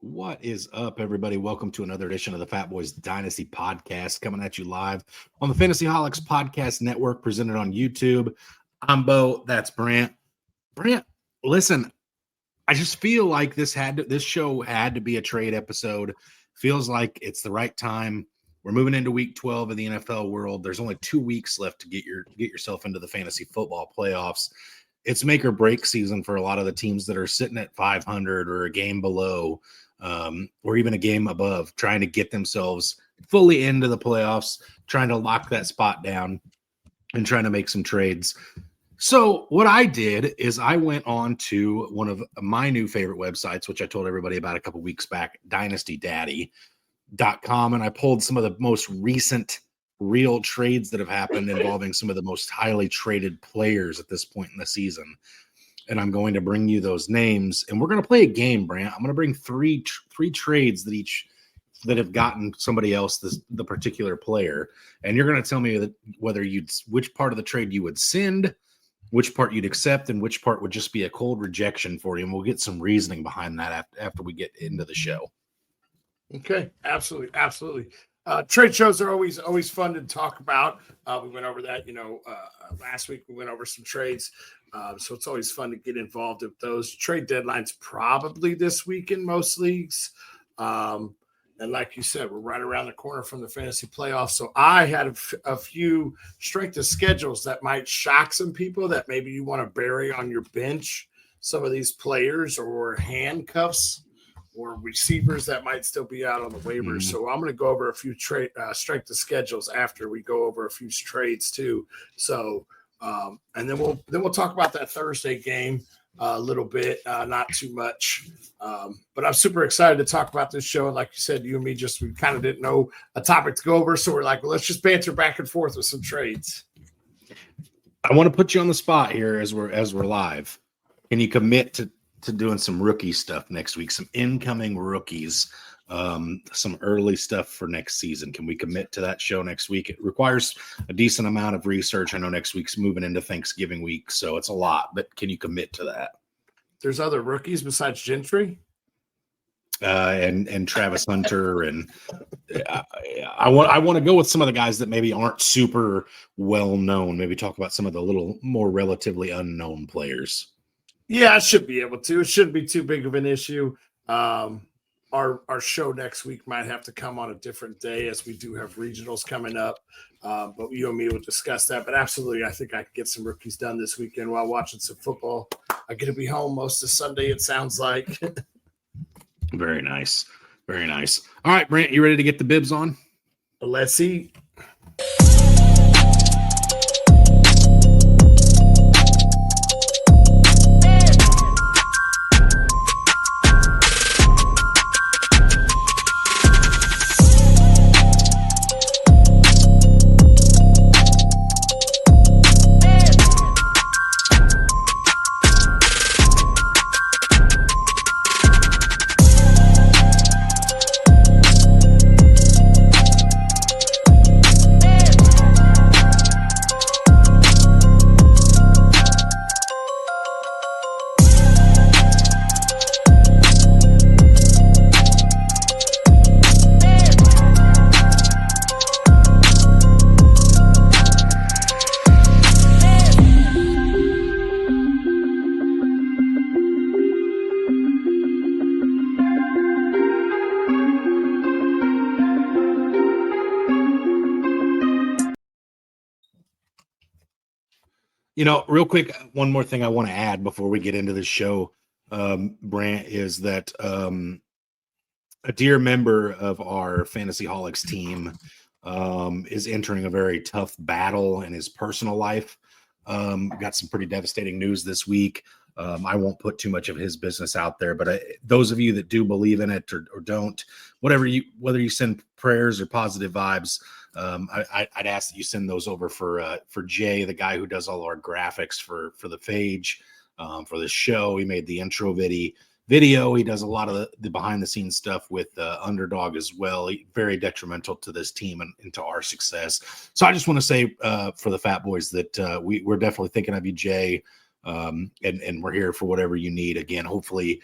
What is up, everybody? Welcome to another edition of the Fatboyz Dynasty Podcast, coming at you live on the Fantasyholics Podcast Network, presented on YouTube. I'm Bo. That's Brant. Brant, listen, I just feel like this show had to be a trade episode. Feels like it's the right time. We're moving into Week 12 of the NFL world. There's only 2 weeks left to get yourself into the fantasy football playoffs. It's make or break season for a lot of the teams that are sitting at 500 or a game below. Or even a game above, trying to get themselves fully into the playoffs, trying to lock that spot down and trying to make some trades. So what I did is I went on to one of my new favorite websites, which I told everybody about a couple weeks back, dynastydaddy.com, and I pulled some of the most recent real trades that have happened involving some of the most highly traded players at this point in the season. And I'm going to bring you those names, and we're going to play a game, Brant. I'm going to bring three trades that have gotten somebody else the particular player, and you're going to tell me that which part of the trade you would send, which part you'd accept, and which part would just be a cold rejection for you. And we'll get some reasoning behind that after we get into the show. Okay, absolutely. Trade shows are always fun to talk about. We went over that, last week. We went over some trades. So it's always fun to get involved with those. Trade deadlines probably this week in most leagues. And like you said, we're right around the corner from the fantasy playoffs. So I had a few strength of schedules that might shock some people that maybe you want to bury on your bench, some of these players, or handcuffs or receivers that might still be out on the waivers. So I'm going to go over a few strength of schedules after we go over a few trades too. So and then we'll talk about that Thursday game a little bit, not too much. But I'm super excited to talk about this show. And like you said, you and me we kind of didn't know a topic to go over. So we're like, well, let's just banter back and forth with some trades. I want to put you on the spot here as we're live. Can you commit to doing some rookie stuff next week, some incoming rookies, some early stuff for next season? Can we commit to that show next week? It requires a decent amount of research. I know next week's moving into Thanksgiving week, so it's a lot, but can you commit to that? There's other rookies besides Gentry? And Travis Hunter, and I want to go with some of the guys that maybe aren't super well known. Maybe talk about some of the little more relatively unknown players. Yeah, I should be able to. It shouldn't be too big of an issue. Our show next week might have to come on a different day as we do have regionals coming up. But you and me will discuss that. But absolutely, I think I can get some rookies done this weekend while watching some football. I get to be home most of Sunday, it sounds like. Very nice. Very nice. All right, Brant, you ready to get the bibs on? Let's see. Real quick, one more thing I want to add before we get into the show, Brant, is that a dear member of our Fantasyholics team is entering a very tough battle in his personal life. Got some pretty devastating news this week. I won't put too much of his business out there, but those of you that do believe in it or don't, whether you send prayers or positive vibes, I'd ask that you send those over for Jay, the guy who does all our graphics for the page, for the show. He made the intro video. He does a lot of the behind the scenes stuff with Underdog as well. Very detrimental to this team and to our success. So I just want to say for the Fatboyz that we're definitely thinking of you, Jay. and we're here for whatever you need. Again, hopefully,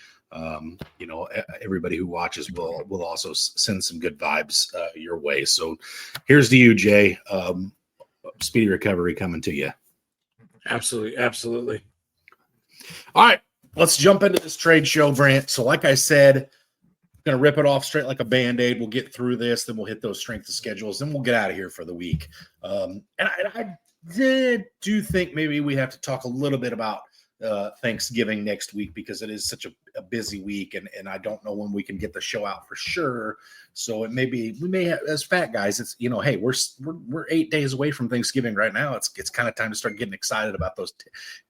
everybody who watches will also send some good vibes your way. So here's to you, Jay. Speedy recovery coming to you. Absolutely. Absolutely. All right, let's jump into this trade show, Brant. So like I said, going to rip it off straight like a Band-Aid. We'll get through this, then we'll hit those strength of schedules, then we'll get out of here for the week. And I do think maybe we have to talk a little bit about Thanksgiving next week, because it is such a busy week, and I don't know when we can get the show out for sure. So we may have, as fat guys, it's, hey, we're 8 days away from Thanksgiving right now. It's kind of time to start getting excited about those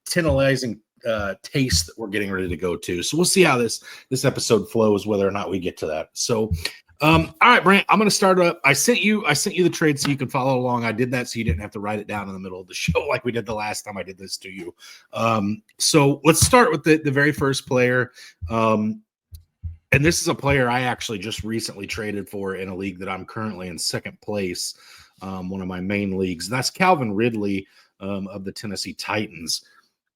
tantalizing taste that we're getting ready to go to. So we'll see how this episode flows, whether or not we get to that. So all right, Brant, I'm going to start up. I sent you the trade so you can follow along. I did that so you didn't have to write it down in the middle of the show like we did the last time I did this to you. So let's start with the very first player. And this is a player I actually just recently traded for in a league that I'm currently in second place, one of my main leagues. That's Calvin Ridley of the Tennessee Titans.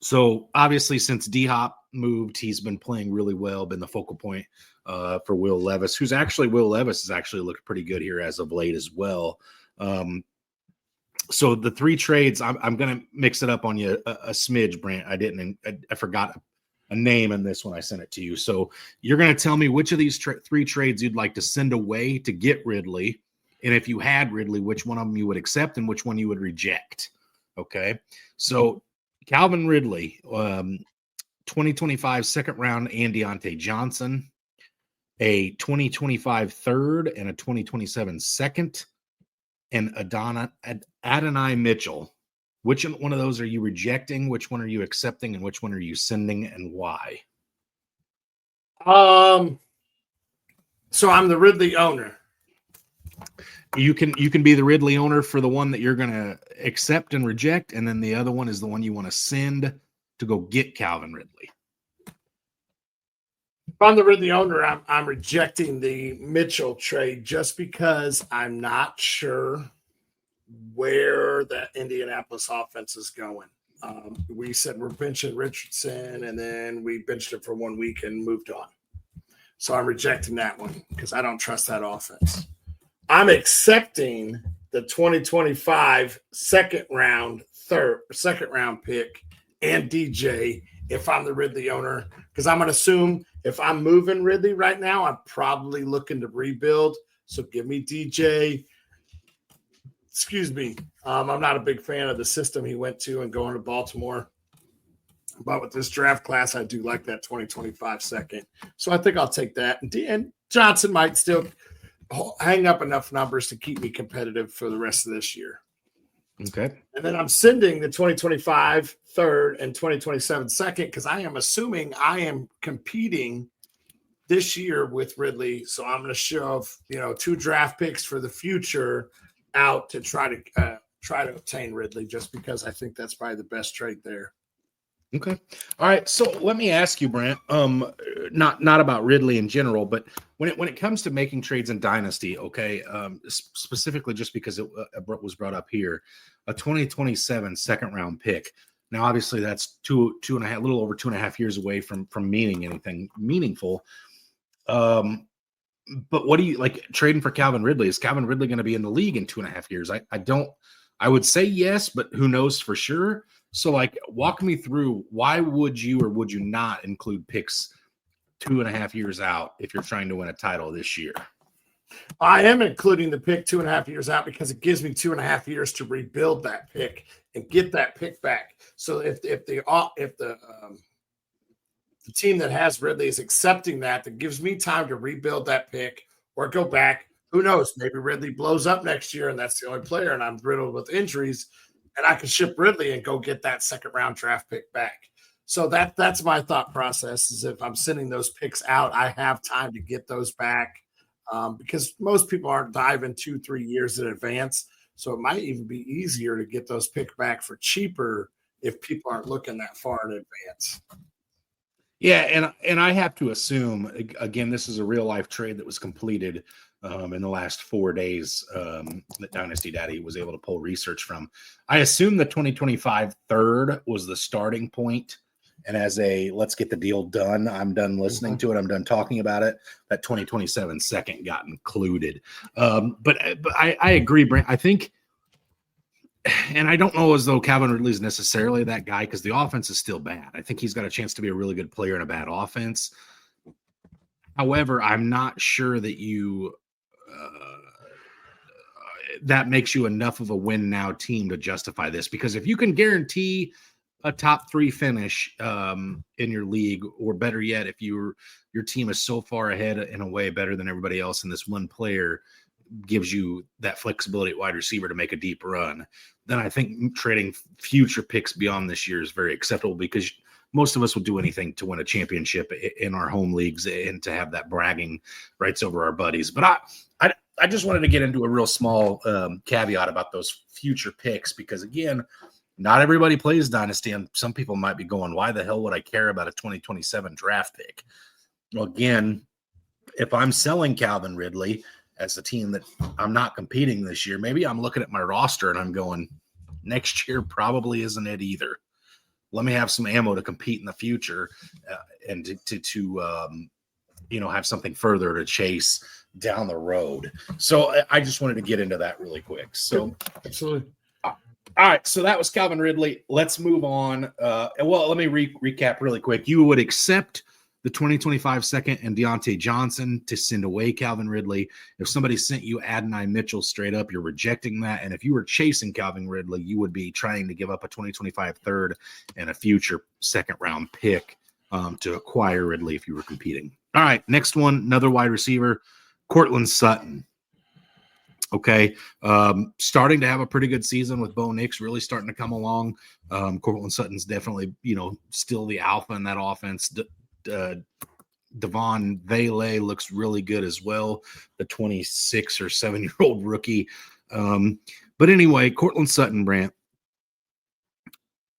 So obviously, since D-Hop moved, he's been playing really well, been the focal point for Will Levis, Will Levis has actually looked pretty good here as of late as well. So the three trades, I'm going to mix it up on you a smidge, Brant. I forgot a name in this when I sent it to you. So you're going to tell me which of these three trades you'd like to send away to get Ridley. And if you had Ridley, which one of them you would accept and which one you would reject. Okay. So Calvin Ridley, 2025 second round, and Deontay Johnson, a 2025 third and a 2027 second, and Adonai Mitchell. Which one of those are you rejecting? Which one are you accepting? And which one are you sending, and why? So I'm the Ridley owner. You can be the Ridley owner for the one that you're going to accept and reject, and then the other one is the one you want to send to go get Calvin Ridley. If I'm the Ridley owner, I'm rejecting the Mitchell trade just because I'm not sure where the Indianapolis offense is going. We said we're benching Richardson, and then we benched him for 1 week and moved on. So I'm rejecting that one because I don't trust that offense. I'm accepting the 2025 second round pick and DJ if I'm the Ridley owner, because I'm going to assume if I'm moving Ridley right now, I'm probably looking to rebuild. So give me DJ. Excuse me. I'm not a big fan of the system he went to and going to Baltimore. But with this draft class, I do like that 2025 second. So I think I'll take that. And Johnson might still hang up enough numbers to keep me competitive for the rest of this year. Okay. And then I'm sending the 2025 third and 2027 second because I am assuming I am competing this year with Ridley. So I'm going to shove, 2 draft picks for the future out to try to obtain Ridley, just because I think that's probably the best trade there. Okay. All right. So let me ask you, Brant, not about Ridley in general, but when it comes to making trades in Dynasty, okay, specifically just because it was brought up here, a 2027 second round pick. Now, obviously that's a little over 2.5 years away from meaning anything meaningful. But what do you like trading for Calvin Ridley? Is Calvin Ridley going to be in the league in 2.5 years? I would say yes, but who knows for sure? So, walk me through, why would you or would you not include picks 2.5 years out if you're trying to win a title this year? I am including the pick 2.5 years out because it gives me 2.5 years to rebuild that pick and get that pick back. So if the team that has Ridley is accepting that gives me time to rebuild that pick or go back. Who knows? Maybe Ridley blows up next year and that's the only player, and I'm riddled with injuries, and I can ship Ridley and go get that second round draft pick back. So that's my thought process, is if I'm sending those picks out, I have time to get those back, because most people aren't diving 2-3 years in advance. So it might even be easier to get those picks back for cheaper if people aren't looking that far in advance. Yeah, and I have to assume, again, this is a real life trade that was completed in the last 4 days that Dynasty Daddy was able to pull research from. I assume the 2025 third was the starting point And as a let's get the deal done, I'm done listening to it. I'm done talking about it. That 2027 second got included. But I agree, Brent. I think, and I don't know as though Calvin Ridley is necessarily that guy because the offense is still bad. I think he's got a chance to be a really good player in a bad offense. However, I'm not sure that that makes you enough of a win now team to justify this, because if you can guarantee a top 3 finish in your league, or better yet, if your team is so far ahead in a way better than everybody else, and this one player gives you that flexibility at wide receiver to make a deep run, then I think trading future picks beyond this year is very acceptable, because most of us will do anything to win a championship in our home leagues and to have that bragging rights over our buddies. But I just wanted to get into a real small caveat about those future picks, because again, not everybody plays Dynasty, and some people might be going, why the hell would I care about a 2027 draft pick? Well, again, if I'm selling Calvin Ridley as a team that I'm not competing this year, maybe I'm looking at my roster and I'm going, next year probably isn't it either. Let me have some ammo to compete in the future and to have something further to chase down the road. So I just wanted to get into that really quick. So absolutely. All right, so that was Calvin Ridley. Let's move on. Well, let me recap really quick. You would accept the 2025 second and Deontay Johnson to send away Calvin Ridley. If somebody sent you Adonai Mitchell straight up, you're rejecting that. And if you were chasing Calvin Ridley, you would be trying to give up a 2025 third and a future second-round pick to acquire Ridley if you were competing. All right, next one, another wide receiver, Courtland Sutton. Okay, starting to have a pretty good season with Bo Nix really starting to come along. Courtland Sutton's definitely, still the alpha in that offense. Devon Vele looks really good as well, the 26 or 7-year-old rookie. But anyway, Courtland Sutton, Brant,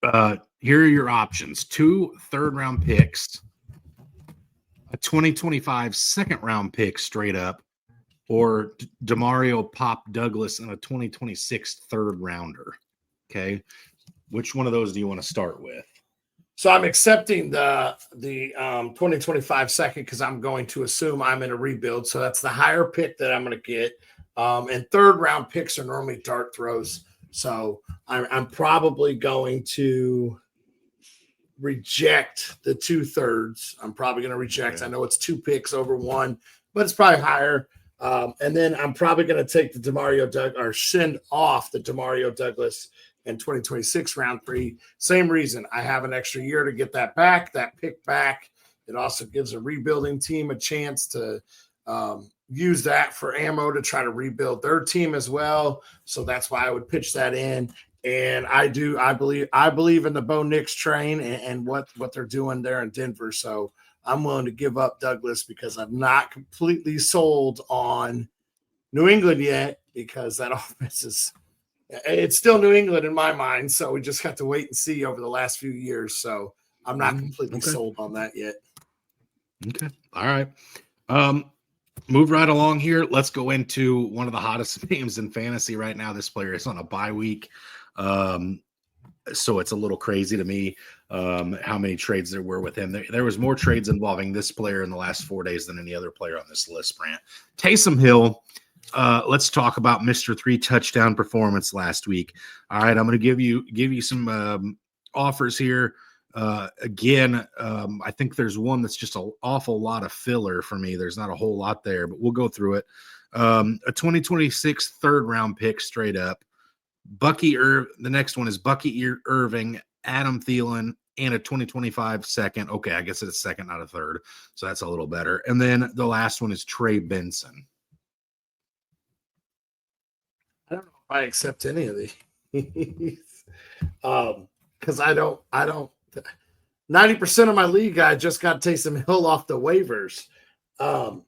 here are your options: 2 third-round picks, a 2025 second-round pick straight up, or Demario Pop Douglas and a 2026 third rounder. Okay. Which one of those do you want to start with? So I'm accepting the 2025 second because I'm going to assume I'm in a rebuild. So that's the higher pick that I'm going to get. And third round picks are normally dart throws. So I'm probably going to reject the 2/3. I'm probably going to reject. Okay. I know it's 2 picks over 1, but it's probably higher. And then I'm probably going to take the send off the Demario Douglas in 2026 round 3. Same reason. I have an extra year to get that pick back. It also gives a rebuilding team a chance to use that for ammo to try to rebuild their team as well. So that's why I would pitch that in. And I believe in the Bo Nix train and what they're doing there in Denver. So I'm willing to give up Douglas because I'm not completely sold on New England yet, because that offense it's still New England in my mind. So we just have to wait and see over the last few years. So I'm not completely sold on that yet. Okay. All right. Move right along here. Let's go into one of the hottest names in fantasy right now. This player is on a bye week. So it's a little crazy to me how many trades there were with him. There was more trades involving this player in the last 4 days than any other player on this list, Brant. Taysom Hill, let's talk about Mr. 3 touchdown performance last week. All right, I'm going to give you some offers here. Again, I think there's one that's just an awful lot of filler for me. There's not a whole lot there, but we'll go through it. A 2026 third-round pick straight up. The next one is Bucky Irving, Adam Thielen, and a 2025 second. Okay, I guess it's second, not a third. So that's a little better. And then the last one is Trey Benson. I don't know if I accept any of these. Because I don't 90% of my league, I just got Taysom Hill off the waivers. I'm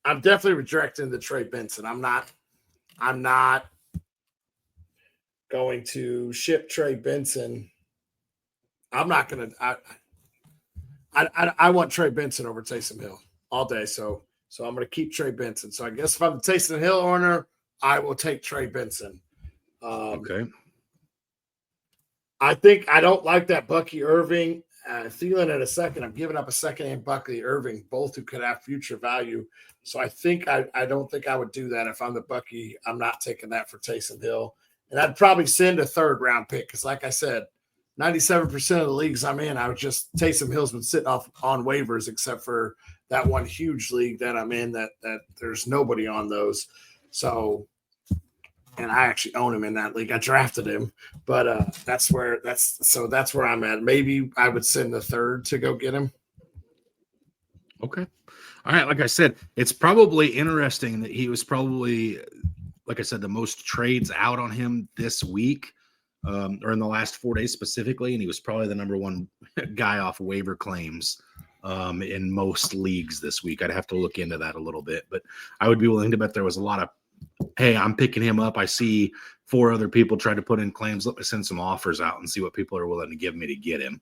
definitely rejecting the Trey Benson. I'm not going to ship Trey Benson. I'm not going to. I want Trey Benson over Taysom Hill all day. So I'm going to keep Trey Benson. So I guess if I'm the Taysom Hill owner, I will take Trey Benson. Okay. I think I don't like that Bucky Irving. Thielen at a second. I'm giving up a second and Bucky Irving, both who could have future value. So I don't think I would do that if I'm the Bucky. I'm not taking that for Taysom Hill. And I'd probably send a third round pick because, like I said, 97% of the leagues I'm in, I would just Taysom Hill's been sitting off on waivers except for that one huge league that I'm in that there's nobody on those. So, and I actually own him in that league. I drafted him, but that's where I'm at. Maybe I would send the third to go get him. Okay. All right. Like I said, it's probably interesting that he was probably, like I said, the most trades out on him this week, or in the last 4 days specifically. And he was probably the number one guy off waiver claims in most leagues this week. I'd have to look into that a little bit, but I would be willing to bet there was a lot of, hey, I'm picking him up. I see 4 other people try to put in claims. Let me send some offers out and see what people are willing to give me to get him.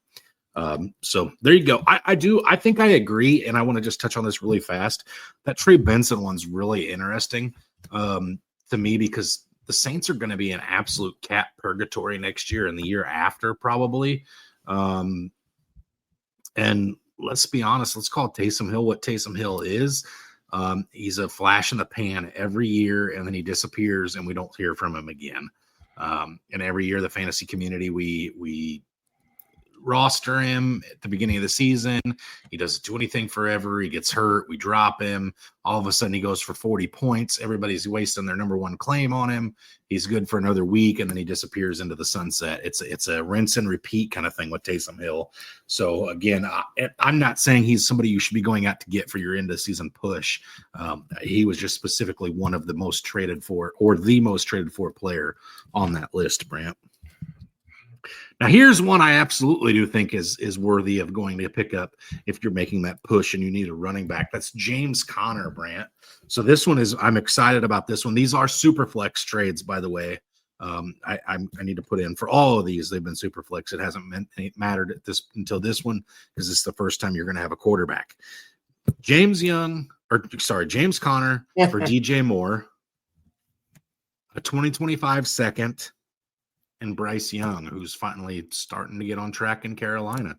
So there you go. I think I agree. And I want to just touch on this really fast. That Trey Benson one's really interesting to me because the Saints are going to be in absolute cap purgatory next year and the year after probably. And let's be honest, let's call Taysom Hill what Taysom Hill is. He's a flash in the pan every year, and then he disappears, and we don't hear from him again. And every year, the fantasy community, we roster him at the beginning of the season. He doesn't do anything forever. He gets hurt. We drop him. All of a sudden, he goes for 40 points. Everybody's wasting their number one claim on him. He's good for another week, and then he disappears into the sunset. It's a rinse and repeat kind of thing with Taysom Hill. So, again, I'm not saying he's somebody you should be going out to get for your end-of-season push. He was just specifically one of the most traded for, or the most traded for player on that list, Brant. Now, here's one I absolutely do think is worthy of going to pick up if you're making that push and you need a running back. That's James Conner, Brant. So this one I'm excited about this one. These are super flex trades, by the way. I need to put in for all of these. They've been super flex. It hasn't mattered until this one because it's the first time you're going to have a quarterback. James Conner for DJ Moore, a 2025 second. And Bryce Young, who's finally starting to get on track in Carolina.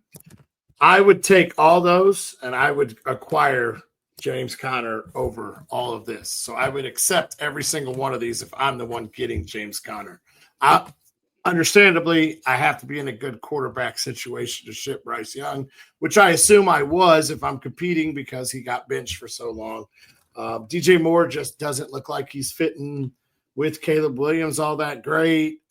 I would take all those, and I would acquire James Conner over all of this. So I would accept every single one of these if I'm the one getting James Conner. Understandably, I have to be in a good quarterback situation to ship Bryce Young, which I assume I was if I'm competing because he got benched for so long. DJ Moore just doesn't look like he's fitting with Caleb Williams all that great.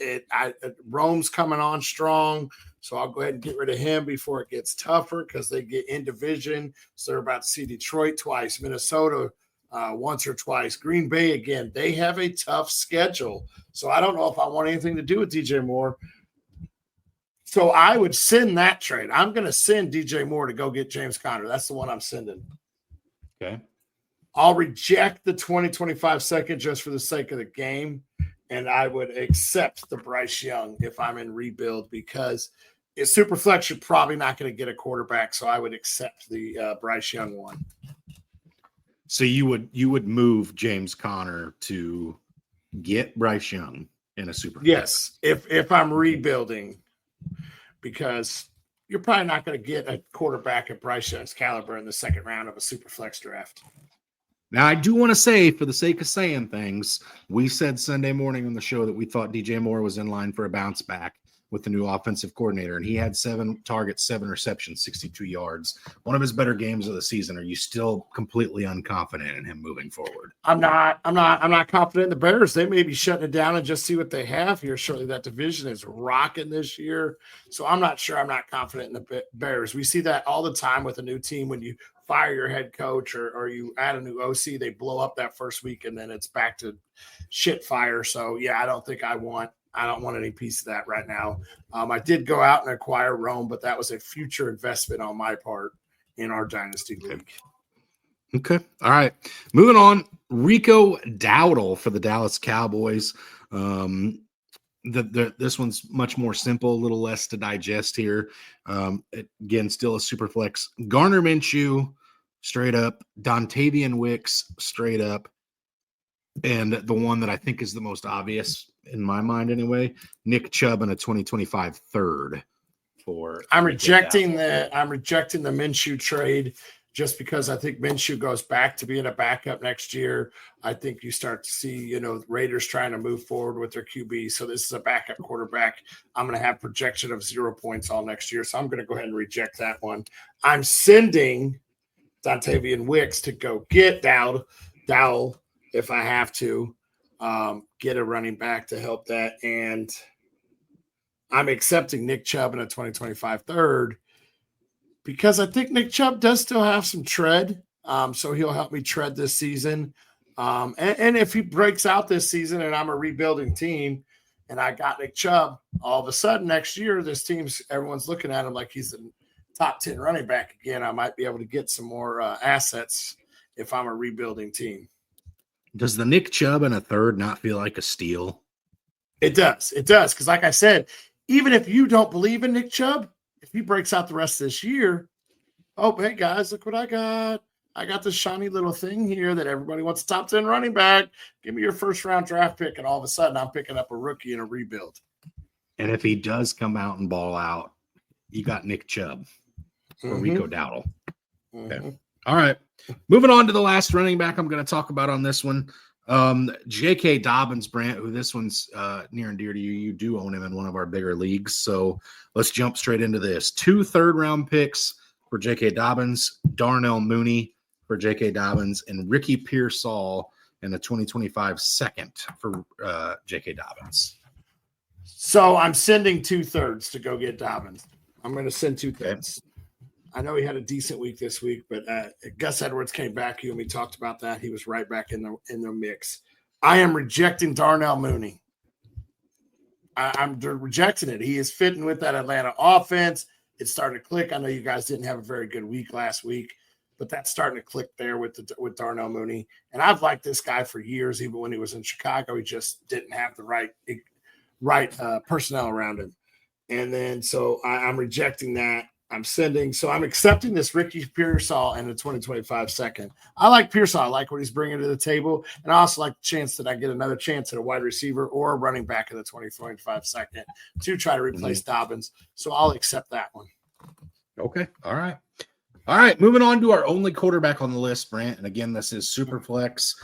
Rome's coming on strong, so I'll go ahead and get rid of him before it gets tougher because they get in division. So they're about to see Detroit twice, Minnesota once or twice, Green Bay again. They have a tough schedule, so I don't know if I want anything to do with DJ Moore. So I would send that trade. I'm going to send DJ Moore to go get James Conner. That's the one I'm sending. Okay. I'll reject the 2025 second just for the sake of the game, and I would accept the Bryce Young if I'm in rebuild because it's Superflex. You're probably not going to get a quarterback, so I would accept the Bryce Young one. So you would move James Conner to get Bryce Young in a Superflex? Yes, if I'm rebuilding, because you're probably not going to get a quarterback at Bryce Young's caliber in the second round of a Superflex draft. Now, I do want to say, for the sake of saying things, we said Sunday morning on the show that we thought DJ Moore was in line for a bounce back with the new offensive coordinator, and he had 7 targets, 7 receptions, 62 yards. One of his better games of the season. Are you still completely unconfident in him moving forward? I'm not confident in the Bears. They may be shutting it down and just see what they have here. Surely that division is rocking this year. So I'm not sure. I'm not confident in the Bears. We see that all the time with a new team when you fire your head coach or you add a new OC, they blow up that first week and then it's back to shit fire. So yeah, I don't want any piece of that right now. I did go out and acquire Rome, but that was a future investment on my part in our dynasty league. Okay. All right. Moving on. Rico Dowdle for the Dallas Cowboys. This one's much more simple, a little less to digest here. Again, still a super flex. Garner Minshew, straight up. Dontavian Wicks, straight up. And the one that I think is the most obvious, in my mind anyway. Nick Chubb and a 2025 third for. I'm rejecting the Minshew trade just because I think Minshew goes back to being a backup next year. I think you start to see, Raiders trying to move forward with their QB. So this is a backup quarterback. I'm going to have projection of 0 points all next year. So I'm going to go ahead and reject that one. I'm sending Dontavian Wicks to go get Dowell if I have to, get a running back to help that. And I'm accepting Nick Chubb in a 2025 third because I think Nick Chubb does still have some tread. So he'll help me tread this season. And if he breaks out this season and I'm a rebuilding team and I got Nick Chubb, all of a sudden next year, everyone's looking at him like he's the top 10 running back again. I might be able to get some more assets if I'm a rebuilding team. Does the Nick Chubb in a third not feel like a steal? It does. It does. Because like I said, even if you don't believe in Nick Chubb, if he breaks out the rest of this year, oh, hey, guys, look what I got. I got this shiny little thing here that everybody wants a top 10 running back. Give me your first-round draft pick, and all of a sudden I'm picking up a rookie in a rebuild. And if he does come out and ball out, you got Nick Chubb or Rico Dowdle. Okay. All right. Moving on to the last running back I'm going to talk about on this one. J.K. Dobbins, Brant, who this one's near and dear to you. You do own him in one of our bigger leagues. So let's jump straight into this. 2 third-round picks for J.K. Dobbins, Darnell Mooney for J.K. Dobbins, and Ricky Pearsall in a 2025 second for J.K. Dobbins. So I'm sending 2 thirds to go get Dobbins. I'm going to send 2 thirds. Okay. I know he had a decent week this week, but Gus Edwards came back. You and me talked about that. He was right back in the mix. I am rejecting Darnell Mooney. I'm rejecting it. He is fitting with that Atlanta offense. It started to click. I know you guys didn't have a very good week last week, but that's starting to click there with Darnell Mooney. And I've liked this guy for years, even when he was in Chicago. He just didn't have the right personnel around him. And then so I'm rejecting that. I'm accepting this Ricky Pearsall in the 2025 second. I like Pearsall. I like what he's bringing to the table. And I also like the chance that I get another chance at a wide receiver or a running back in the 2025 second to try to replace Dobbins. So I'll accept that one. Okay. All right. Moving on to our only quarterback on the list, Brant. And again, this is super flex.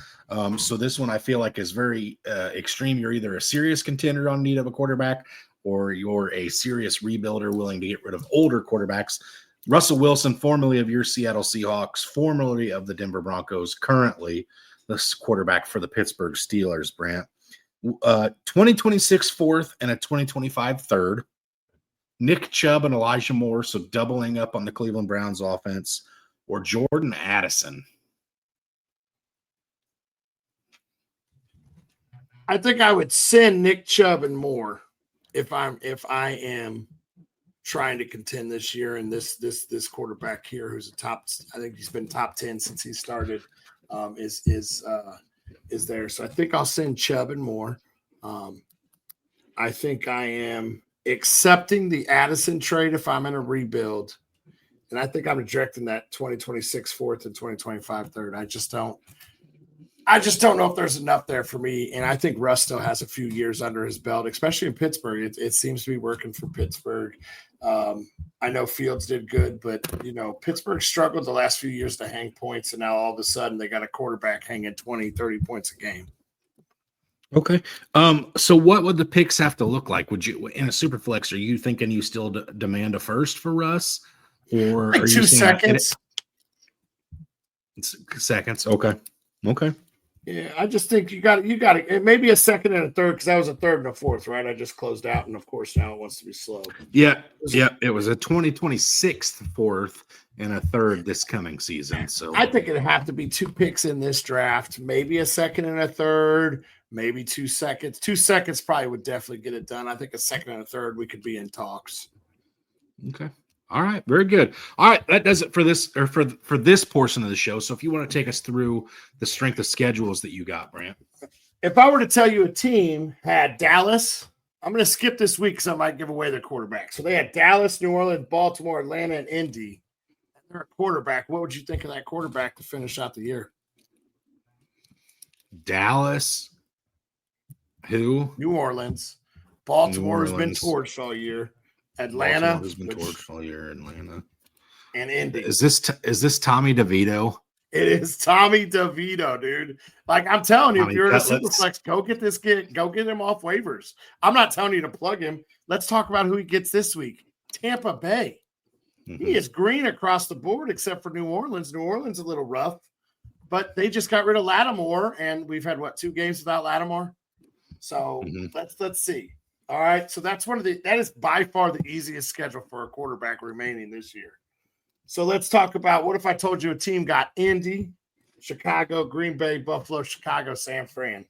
So this one I feel like is very extreme. You're either a serious contender on need of a quarterback or you're a serious rebuilder willing to get rid of older quarterbacks. Russell Wilson, formerly of your Seattle Seahawks, formerly of the Denver Broncos, currently the quarterback for the Pittsburgh Steelers, Brant. 2026 fourth and a 2025 third. Nick Chubb and Elijah Moore, so doubling up on the Cleveland Browns offense, or Jordan Addison. I think I would send Nick Chubb and Moore if I am trying to contend this year, and this quarterback here who's I think he's been top 10 since he started, is there. So I think I'll send Chubb and Moore. I think I am accepting the Addison trade if I'm in a rebuild, and I think I'm rejecting that 2026 fourth and 2025 third. I just don't know if there's enough there for me. And I think Russ still has a few years under his belt, especially in Pittsburgh. It seems to be working for Pittsburgh. I know Fields did good, but, Pittsburgh struggled the last few years to hang points. And now all of a sudden they got a quarterback hanging 20, 30 points a game. Okay. So what would the picks have to look like? Would you, in a super flex, are you thinking you still demand a first for Russ? Or like are 2 you seconds? It's seconds. Okay. Yeah, I just think you got it. Maybe a second and a third, because that was a third and a fourth, right? I just closed out, and of course now it wants to be slow. Yeah, it was a 2026 fourth and a third this coming season. So I think it'd have to be 2 picks in this draft, maybe a second and a third, maybe 2 seconds. 2 seconds probably would definitely get it done. I think a second and a third we could be in talks. Okay. All right, very good. All right, that does it for this, or for this portion of the show. So if you want to take us through the strength of schedules that you got, Brant. If I were to tell you a team had Dallas, I'm going to skip this week because I might give away their quarterback. So they had Dallas, New Orleans, Baltimore, Atlanta, and Indy. They're a quarterback. What would you think of that quarterback to finish out the year? Dallas, Who? New Orleans. Baltimore has been Orleans. torched all year. Atlanta Baltimore has been torched all year. Atlanta. And Indy. Is this Tommy DeVito? It is Tommy DeVito, dude. Like I'm telling you, if you're in a Superflex, go get this kid. Go get him off waivers. I'm not telling you to plug him. Let's talk about who he gets this week. Tampa Bay. Mm-hmm. He is green across the board, except for New Orleans. New Orleans a little rough, but they just got rid of Lattimore, and we've had 2 games without Lattimore. So let's see. All right, so that is by far the easiest schedule for a quarterback remaining this year. So let's talk about what if I told you a team got Indy, Chicago, Green Bay, Buffalo, Chicago, San Fran.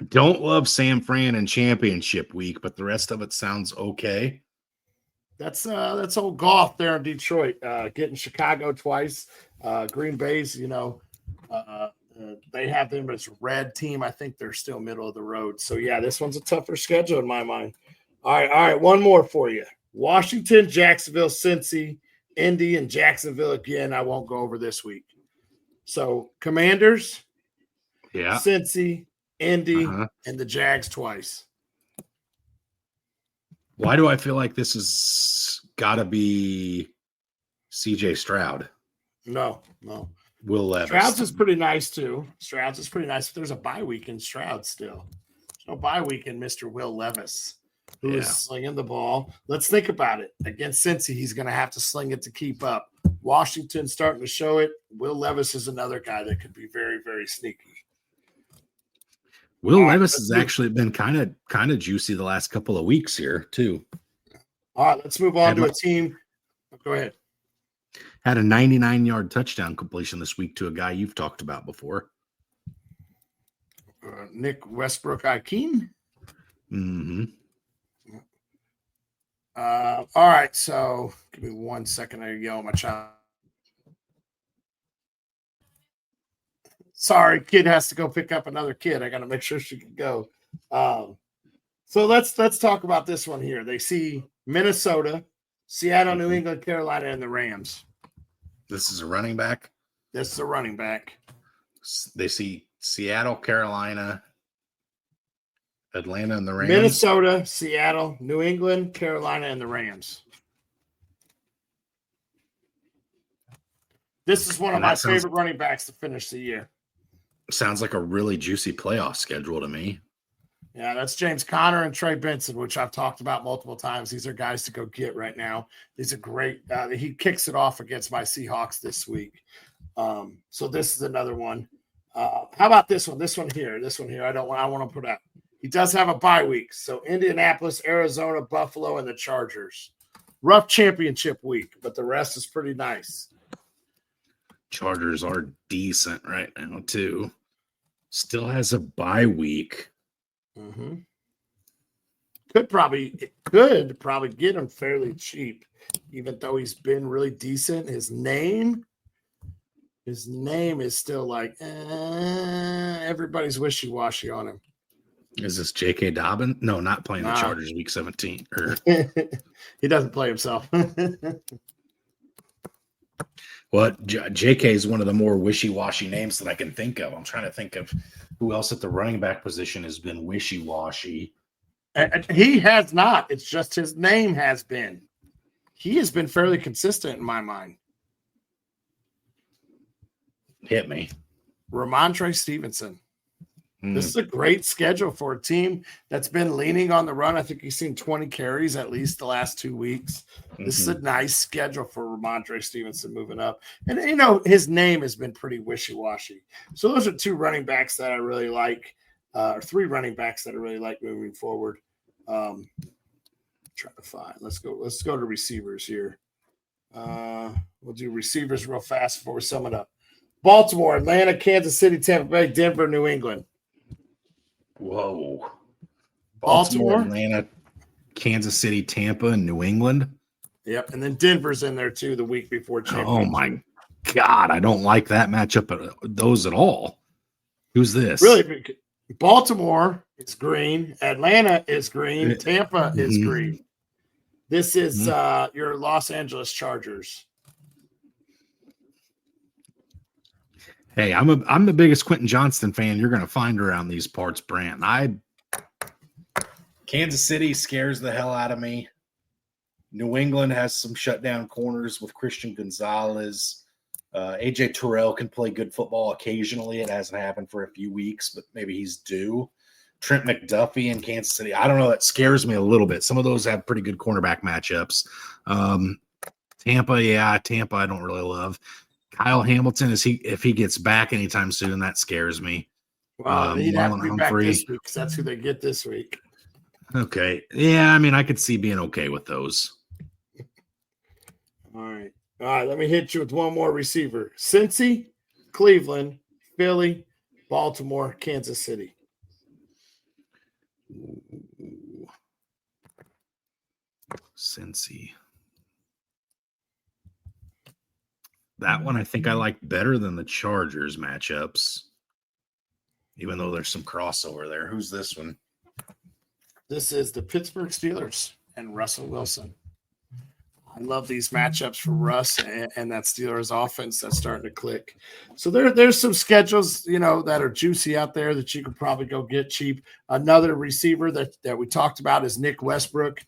Don't love San Fran in championship week, but the rest of it sounds okay. That's old golf there in Detroit. Getting Chicago twice. Green Bay's, they have them as red team. I think they're still middle of the road. So yeah, this one's a tougher schedule in my mind. All right, one more for you. Washington, Jacksonville, Cincy, Indy, and Jacksonville again. I won't go over this week. So Commanders, Cincy, Indy, and the Jags twice. Why do I feel like this has got to be CJ Stroud? No. Will Levis. Stroud's is pretty nice too. Stroud's is pretty nice. But there's a bye week in Stroud still. There's no bye week in Mr. Will Levis, who is slinging the ball. Let's think about it. Against Cincy, he's going to have to sling it to keep up. Washington starting to show it. Will Levis is another guy that could be very, very sneaky. Will Levis has actually been kind of juicy the last couple of weeks here too. All right, let's move on to a team. Go ahead. Had a 99-yard touchdown completion this week to a guy you've talked about before. Nick Westbrook-Ikhine. Mm-hmm. All right, so give me 1 second. I yell at my child. Sorry, kid has to go pick up another kid. I got to make sure she can go. So let's talk about this one here. They see Minnesota, Seattle, New England, Carolina, and the Rams. This is a running back. This is a running back. They see Seattle, Carolina, Atlanta, and the Rams. Minnesota, Seattle, New England, Carolina, and the Rams. This is one of my favorite running backs to finish the year. Sounds like a really juicy playoff schedule to me. Yeah, that's James Conner and Trey Benson, which I've talked about multiple times. These are guys to go get right now. These are great. He kicks it off against my Seahawks this week. So this is another one. How about this one? This one here. I want to put out. He does have a bye week. So Indianapolis, Arizona, Buffalo, and the Chargers. Rough championship week, but the rest is pretty nice. Chargers are decent right now, too. Still has a bye week. Mm-hmm. Could probably get him fairly cheap, even though he's been really decent. His name is still like everybody's wishy-washy on him. Is this J.K. Dobbins? No, not playing the Chargers week 17. He doesn't play himself. What? J.K. is one of the more wishy-washy names that I can think of. I'm trying to think of who else at the running back position has been wishy-washy. He has not. It's just his name has been. He has been fairly consistent in my mind. Hit me. Ramondre Stevenson. This is a great schedule for a team that's been leaning on the run. I think he's seen 20 carries at least the last 2 weeks. This is a nice schedule for Ramondre Stevenson moving up. And, his name has been pretty wishy-washy. So those are 2 running backs that I really like, or 3 running backs that I really like moving forward. Trying to find. Let's go to receivers here. We'll do receivers real fast before we sum it up. Baltimore, Atlanta, Kansas City, Tampa Bay, Denver, New England. Whoa. Baltimore, Atlanta, Kansas City, Tampa, and New England. Yep. And then Denver's in there too the week before championship. Oh my God. I don't like that matchup those at all. Who's this? Really? Baltimore is green. Atlanta is green. Tampa is green. This is your Los Angeles Chargers. Hey, I'm the biggest Quentin Johnston fan you're going to find around these parts, Brant. Kansas City scares the hell out of me. New England has some shutdown corners with Christian Gonzalez. AJ Terrell can play good football occasionally. It hasn't happened for a few weeks, but maybe he's due. Trent McDuffie in Kansas City. I don't know. That scares me a little bit. Some of those have pretty good cornerback matchups. Tampa, I don't really love. Kyle Hamilton, if he gets back anytime soon, that scares me. Well, he'd have to be back Humphrey. this week because that's who they get this week. Okay. Yeah, I mean, I could see being okay with those. All right. Let me hit you with one more receiver. Cincy, Cleveland, Philly, Baltimore, Kansas City. Ooh. Cincy. That one I think I like better than the Chargers matchups, even though there's some crossover there. Who's this one? This is the Pittsburgh Steelers and Russell Wilson. I love these matchups for Russ and that Steelers offense that's starting to click. So there's some schedules, that are juicy out there that you could probably go get cheap. Another receiver that we talked about is Nick Westbrook.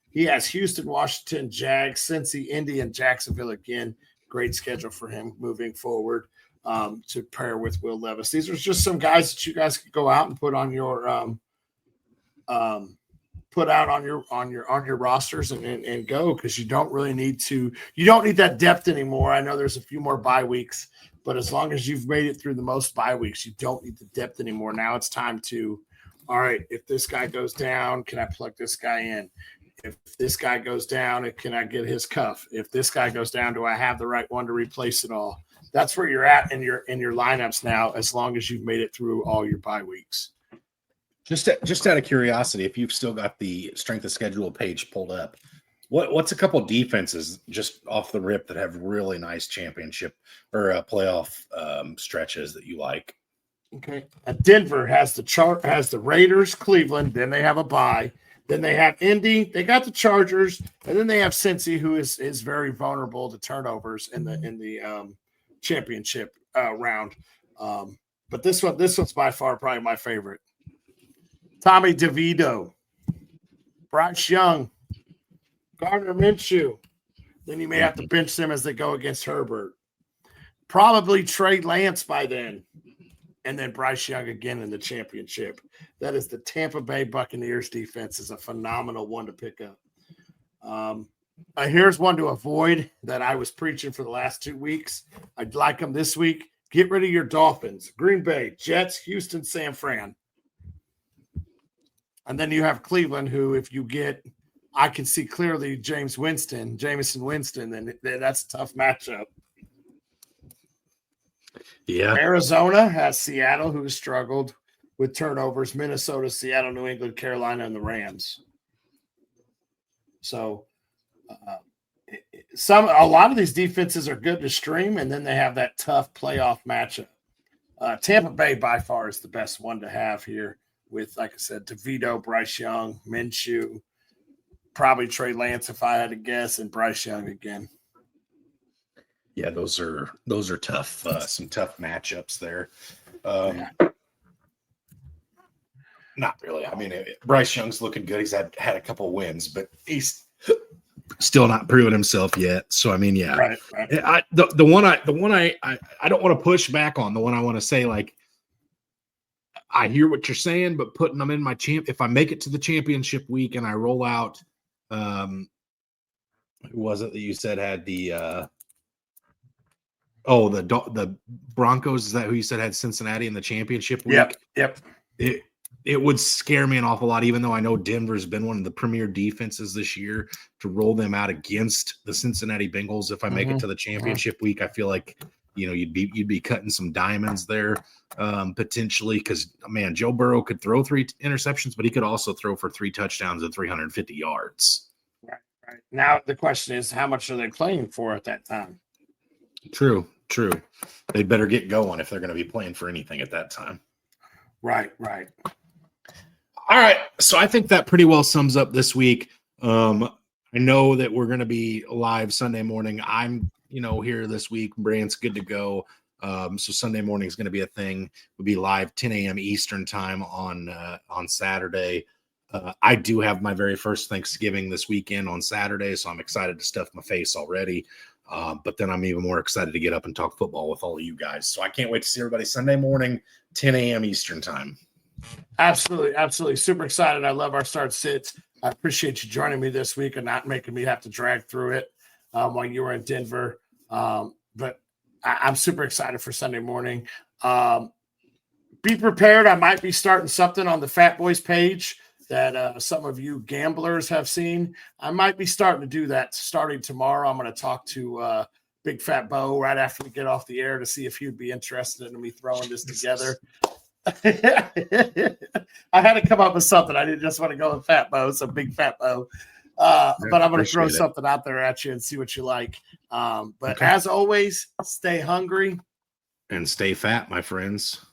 He has Houston, Washington, Jags, Cincy, Indy, and Jacksonville again. Great schedule for him moving forward to pair with Will Levis. These are just some guys that you guys could go out and put on your on your rosters and go, because you don't need that depth anymore. I know there's a few more bye weeks, but as long as you've made it through the most bye weeks, you don't need the depth anymore. Now it's time to, all right, if this guy goes down, can I plug this guy in? If this guy goes down, can I get his cuff? If this guy goes down, do I have the right one to replace it all? That's where you're at in your lineups now, as long as you've made it through all your bye weeks. Just out of curiosity, if you've still got the strength of schedule page pulled up, what's a couple defenses just off the rip that have really nice championship or playoff stretches that you like? Okay, Denver has the Raiders, Cleveland, then they have a bye. Then they have Indy, they got the Chargers, and then they have Cincy, who is very vulnerable to turnovers in the championship round. But this one's by far probably my favorite. Tommy DeVito, Bryce Young, Gardner Minshew. Then you may have to bench them as they go against Herbert. Probably Trey Lance by then. And then Bryce Young again in the championship. That is the Tampa Bay Buccaneers defense, is a phenomenal one to pick up. Here's one to avoid that I was preaching for the last 2 weeks. I'd like them this week. Get rid of your Dolphins, Green Bay, Jets, Houston, San Fran. And then you have Cleveland, who if you get, I can see clearly Jameson Winston, then that's a tough matchup. Yeah. Arizona has Seattle, who has struggled with turnovers. Minnesota, Seattle, New England, Carolina, and the Rams. So a lot of these defenses are good to stream, and then they have that tough playoff matchup. Tampa Bay by far is the best one to have here with, like I said, DeVito, Bryce Young, Minshew, probably Trey Lance if I had to guess, and Bryce Young again. Yeah, those are tough. Some tough matchups there. Not really. I mean, Bryce Young's looking good. He's had a couple wins, but he's still not proven himself yet. So I mean, yeah. Right. The one I don't want to push back on. The one I want to say, like, I hear what you're saying, but putting them in my if I make it to the championship week and I roll out, who was it that you said had the the Broncos? Is that who you said had Cincinnati in the championship week? Yep. It would scare me an awful lot, even though I know Denver's been one of the premier defenses this year, to roll them out against the Cincinnati Bengals. If I make it to the championship week, I feel like, you'd be cutting some diamonds there potentially, because, man, Joe Burrow could throw 3 interceptions, but he could also throw for 3 touchdowns and 350 yards. Right. Now the question is, how much are they playing for at that time? True. They better get going if they're going to be playing for anything at that time. Right. All right. So I think that pretty well sums up this week. I know that we're going to be live Sunday morning. I'm, here this week. Brand's good to go. So Sunday morning is going to be a thing. We'll be live 10 a.m. Eastern time on Saturday. I do have my very first Thanksgiving this weekend on Saturday, so I'm excited to stuff my face already. But then I'm even more excited to get up and talk football with all of you guys. So I can't wait to see everybody Sunday morning, 10 a.m. Eastern time. Absolutely. Absolutely. Super excited. I love our start sits. I appreciate you joining me this week and not making me have to drag through it while you were in Denver. But I'm super excited for Sunday morning. Be prepared. I might be starting something on the Fatboyz page that some of you gamblers have seen. I might be starting to do that starting tomorrow. I'm going to talk to Big Fat Bo right after we get off the air to see if he'd be interested in me throwing this together. I had to come up with something. I didn't just want to go with Fat Bo, so Big Fat Bo. But I'm going to throw something out there at you and see what you like. But as always, stay hungry and stay fat, my friends.